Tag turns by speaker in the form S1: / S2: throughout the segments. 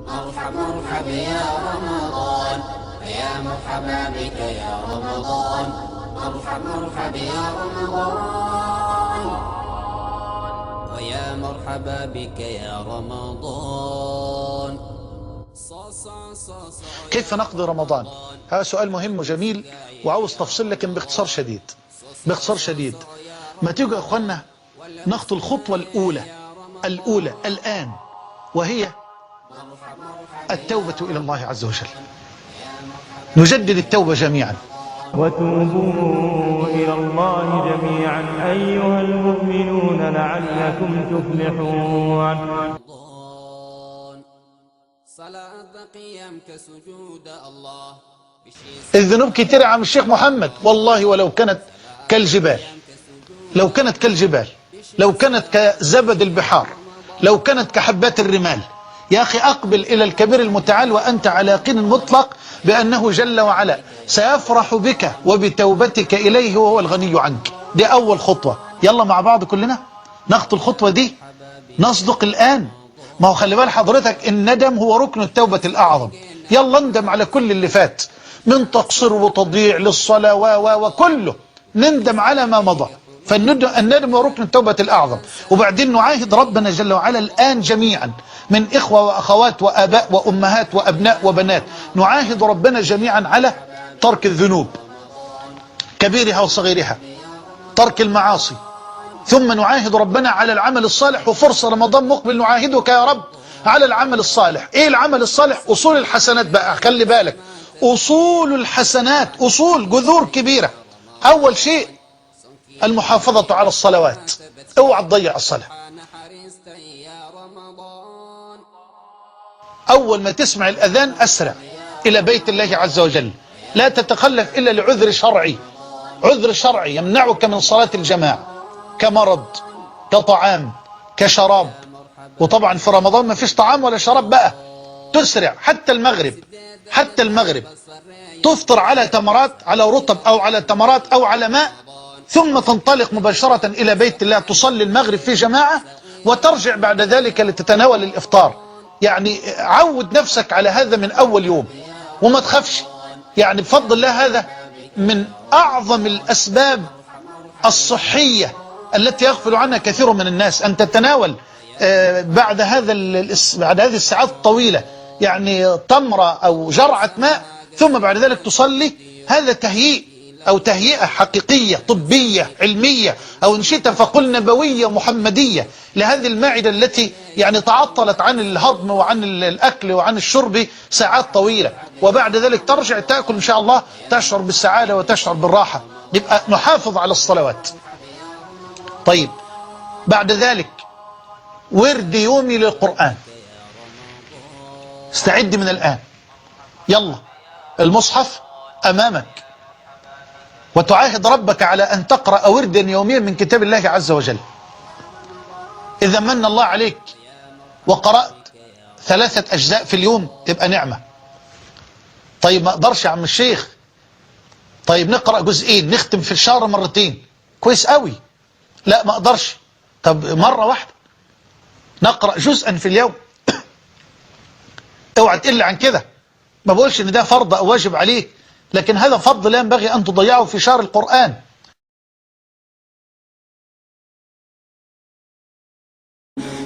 S1: مرحب مرحب يا رمضان، يا مرحبا بك يا رمضان، مرحب مرحب يا رمضان، ويا مرحبا بك يا رمضان.
S2: كيف نقضي رمضان؟ هذا سؤال مهم وجميل وعاوز تفصيل، لكن باختصار شديد. باختصار شديد، ما تيجوا يا اخوانا نخطو الخطوة الأولى الآن، وهي التوبة إلى الله عز وجل. نجدد التوبة جميعا.
S3: وتوبوا إلى الله جميعا أيها المؤمنون لعلكم تفلحون.
S2: الذنوب كتير يا عم الشيخ محمد، والله ولو كانت كالجبال، لو كانت كالجبال، لو كانت كزبد البحار، لو كانت كحبات الرمال. يا أخي أقبل إلى الكبير المتعال وأنت على يقين مطلق بأنه جل وعلا سيفرح بك وبتوبتك إليه وهو الغني عنك. دي أول خطوة. يلا مع بعض كلنا نخطو الخطوة دي، نصدق الآن. ما هو خلي بال حضرتك، الندم هو ركن التوبة الأعظم. يلا اندم على كل اللي فات من تقصير وتضييع للصلاة وكله، نندم على ما مضى. فالندم هو ركن التوبة الأعظم. وبعدين نعاهد ربنا جل وعلا الآن جميعا من إخوة وأخوات وآباء وأمهات وأبناء وبنات، نعاهد ربنا جميعا على ترك الذنوب كبيرها وصغيرها، ترك المعاصي، ثم نعاهد ربنا على العمل الصالح. وفرصة رمضان مقبل نعاهدك يا رب على العمل الصالح. ايه العمل الصالح؟ اصول الحسنات بقى، خلي بالك، اصول الحسنات، اصول جذور كبيرة. اول شيء المحافظة على الصلوات، اوعى تضيع الصلاة. اول ما تسمع الاذان اسرع الى بيت الله عز وجل، لا تتخلف الا لعذر شرعي، عذر شرعي يمنعك من صلاة الجماعة، كمرض، كطعام، كشراب. وطبعا في رمضان ما فيش طعام ولا شراب بقى، تسرع حتى المغرب، حتى المغرب تفطر على تمرات، على رطب أو على تمرات أو على ماء، ثم تنطلق مباشرة إلى بيت الله، تصلي المغرب في جماعة وترجع بعد ذلك لتتناول الإفطار. يعني عود نفسك على هذا من أول يوم وما تخافش. يعني بفضل الله هذا من أعظم الأسباب الصحية التي يغفل عنها كثير من الناس، أن تتناول بعد هذه الساعات الطويلة يعني تمرة أو جرعة ماء، ثم بعد ذلك تصلي. هذا تهيئ أو تهيئة حقيقية طبية علمية، أو إن شئت فقل نبوية محمدية لهذه المعدة التي يعني تعطلت عن الهضم وعن الأكل وعن الشرب ساعات طويلة، وبعد ذلك ترجع تأكل إن شاء الله، تشعر بالسعادة وتشعر بالراحة. يبقى نحافظ على الصلوات. طيب بعد ذلك ورد يومي للقرآن، استعد من الآن. يلا المصحف أمامك، وتعاهد ربك على أن تقرأ وردا يوميا من كتاب الله عز وجل. إذا من الله عليك وقرأت 3 أجزاء في اليوم تبقى نعمة. طيب ما أقدرش يا عم الشيخ، طيب نقرأ جزئين، نختم في الشهر 2 مرات، كويس قوي. لا ما أقدرش، طب مرة واحدة نقرأ جزءا في اليوم. اوعى تقل عن كده. ما بقولش ان ده فرض او واجب عليك، لكن هذا فضل لا ينبغي ان تضيعه في شهر القرآن.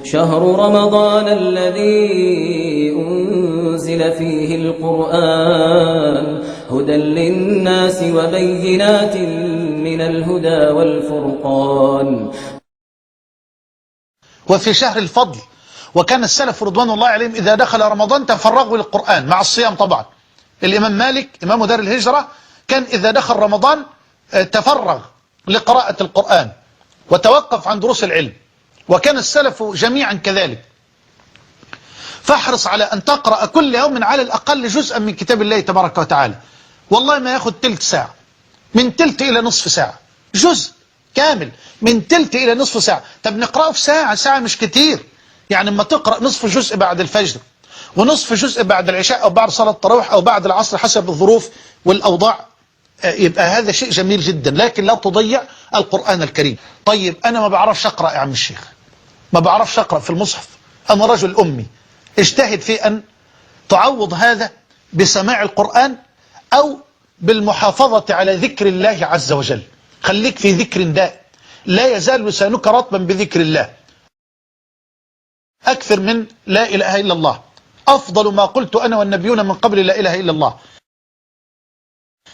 S4: شهر رمضان الذي أنزل فيه القرآن هدى للناس وبينات من الهدى والفرقان.
S2: وفي شهر الفضل، وكان السلف رضوان الله عليهم إذا دخل رمضان تفرغوا للقرآن مع الصيام. طبعا الإمام مالك إمام دار الهجرة كان إذا دخل رمضان تفرغ لقراءة القرآن وتوقف عن دروس العلم، وكان السلف جميعا كذلك. فاحرص على أن تقرأ كل يوم على الأقل جزءا من كتاب الله تبارك وتعالى. والله ما ياخد تلت ساعة، من تلت إلى نصف ساعة، جزء كامل من تلت إلى نصف ساعة. طب نقرأه في ساعة، ساعة مش كتير. يعني لما تقرأ نصف جزء بعد الفجر، ونصف جزء بعد العشاء أو بعد صلاة التراويح أو بعد العصر حسب الظروف والأوضاع، يبقى هذا شيء جميل جدا، لكن لا تضيع القرآن الكريم. طيب أنا ما بعرفش أقرأ يا عم الشيخ، ما بعرفش أقرأ في المصحف، أنا رجل أمي. اجتهد في أن تعوض هذا بسماع القرآن أو بالمحافظة على ذكر الله عز وجل. خليك في ذكر دائم، لا يزال لسانك رطبا بذكر الله. أكثر من لا إله إلا الله، أفضل ما قلت أنا والنبيون من قبل لا إله إلا الله.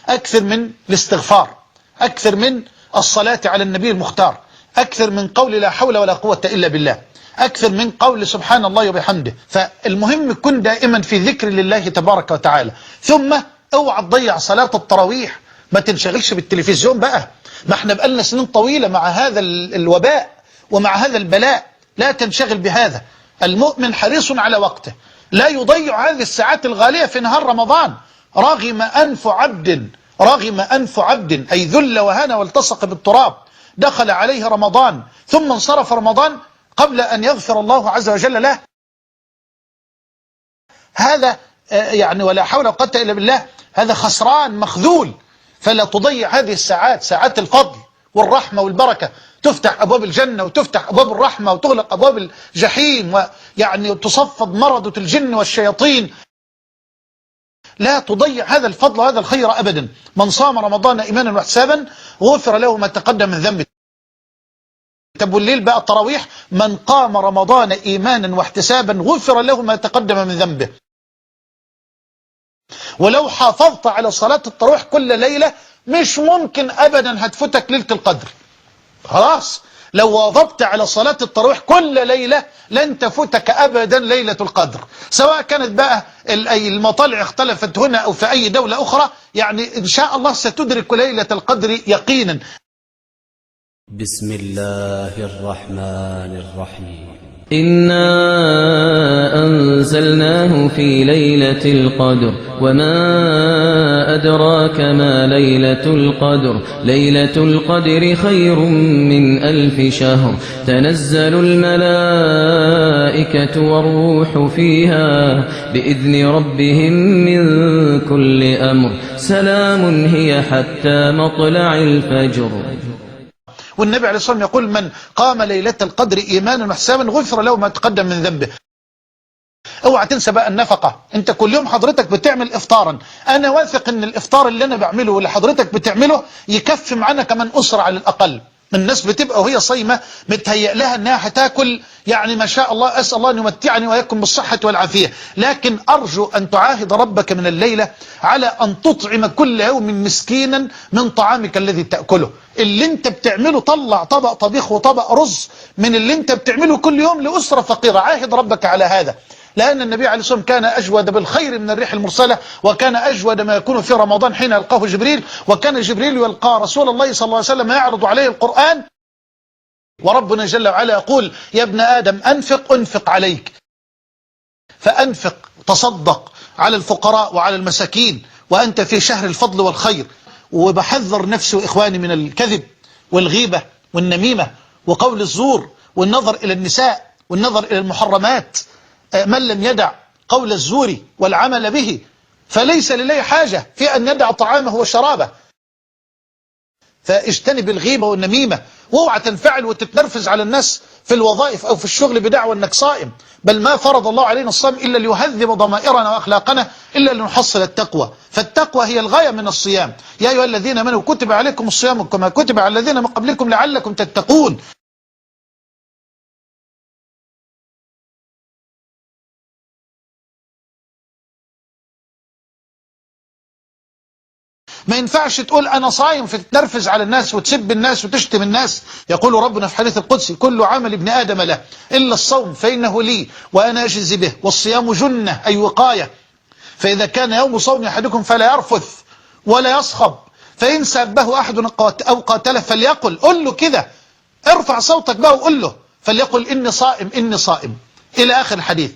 S2: أكثر من الاستغفار، أكثر من الصلاة على النبي المختار، أكثر من قول لا حول ولا قوة إلا بالله، أكثر من قول سبحان الله وبحمده. فالمهم كن دائما في ذكر لله تبارك وتعالى. ثم اوعى تضيع صلاة التراويح، ما تنشغلش بالتلفزيون بقى، ما احنا بقالنا سنين طويلة مع هذا الوباء ومع هذا البلاء. لا تنشغل بهذا. المؤمن حريص على وقته، لا يضيع هذه الساعات الغالية في نهار رمضان. رغم أنف عبد أي ذل وهان والتصق بالتراب، دخل عليه رمضان ثم انصرف رمضان قبل أن يغفر الله عز وجل له. هذا يعني ولا حول ولا قوة إلا بالله، هذا خسران مخذول. فلا تضيع هذه الساعات، ساعات الفضل والرحمة والبركة. تفتح أبواب الجنة وتفتح أبواب الرحمة وتغلق أبواب الجحيم، ويعني تصفد مرضة الجن والشياطين. لا تضيع هذا الفضل وهذا الخير أبدا. من صام رمضان إيمانا واحتسابا غفر له ما تقدم من ذنبه. طب والليل بقى التراويح، من قام رمضان إيمانا واحتسابا غفر له ما تقدم من ذنبه. ولو حافظت على صلاة التراويح كل ليلة مش ممكن أبدا هتفوتك ليلة القدر. خلاص، لو واظبت على صلاة التراويح كل ليلة لن تفوتك أبدا ليلة القدر، سواء كانت بقى المطالع اختلفت هنا أو في أي دولة أخرى. يعني إن شاء الله ستدرك ليلة القدر يقينا.
S4: بسم الله الرحمن الرحيم. إنا أنزلناه في ليلة القدر وما أدراك ما ليلة القدر. ليلة القدر خير من 1000 شهر. تنزل الملائكة والروح فيها بإذن ربهم من كل أمر. سلام هي حتى مطلع الفجر.
S2: والنبي عليه الصلاة والسلام يقول من قام ليلة القدر إيمانا واحتسابا غفر له ما تقدم من ذنبه. اوعى تنسى بقى النفقة. انت كل يوم حضرتك بتعمل افطارا، انا واثق ان الافطار اللي انا بعمله واللي حضرتك بتعمله يكفي معانا كمان أسرة على الأقل. الناس بتبقى وهي صايمة متهيأ لها انها هتاكل، يعني ما شاء الله، اسأل الله ان يمتعني واياكم بالصحة والعافية. لكن ارجو ان تعاهد ربك من الليلة على ان تطعم كل يوم مسكينا من طعامك الذي تأكله. اللي انت بتعمله، طلع طبق طبيخ وطبق رز من اللي انت بتعمله كل يوم لأسرة فقيرة. عاهد ربك على هذا، لأن النبي عليه الصلاة والسلام كان أجود بالخير من الريح المرسلة، وكان أجود ما يكون في رمضان حين يلقاه جبريل. وكان جبريل يلقى رسول الله صلى الله عليه وسلم يعرض عليه القرآن، وربنا جل وعلا يقول يا ابن آدم أنفق عليك. فأنفق، تصدق على الفقراء وعلى المساكين وأنت في شهر الفضل والخير. وبحذر نفسي وإخواني من الكذب والغيبة والنميمة وقول الزور والنظر إلى النساء والنظر إلى المحرمات. من لم يدع قول الزور والعمل به فليس لله حاجة في أن يدع طعامه وشرابه. فاجتنب الغيبة والنميمة، واوعى تنفعل وتتنرفز على الناس في الوظائف أو في الشغل بدعوى أنك صائم. بل ما فرض الله علينا الصيام إلا ليهذب ضمائرنا وأخلاقنا، إلا لنحصل التقوى. فالتقوى هي الغاية من الصيام. يا أيها الذين آمنوا كتب عليكم الصيام كما كتب على الذين من قبلكم لعلكم تتقون. ما ينفعش تقول أنا صايم فتتنرفز على الناس وتسب الناس وتشتم الناس. يقول ربنا في حديث القدسي كل عمل ابن آدم له إلا الصوم فإنه لي وأنا أجزي به. والصيام جنة أي وقاية. فإذا كان يوم صوم أحدكم فلا يرفث ولا يصخب، فإن سبه أحد أو قاتله فليقل، قل له كده، ارفع صوتك بقى وقل له، فليقل إني صائم إني صائم إلى آخر الحديث.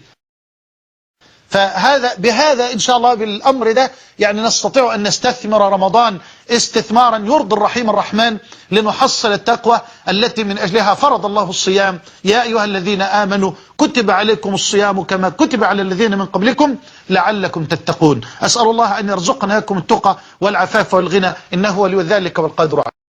S2: بهذا إن شاء الله بالأمر ده يعني نستطيع أن نستثمر رمضان استثمارا يرضي الرحيم الرحمن، لنحصل التقوى التي من أجلها فرض الله الصيام. يا أيها الذين آمنوا كتب عليكم الصيام كما كتب على الذين من قبلكم لعلكم تتقون. أسأل الله أن يرزقنا لكم التقى والعفاف والغنى، إنه ولي ذلك والقادر عليه.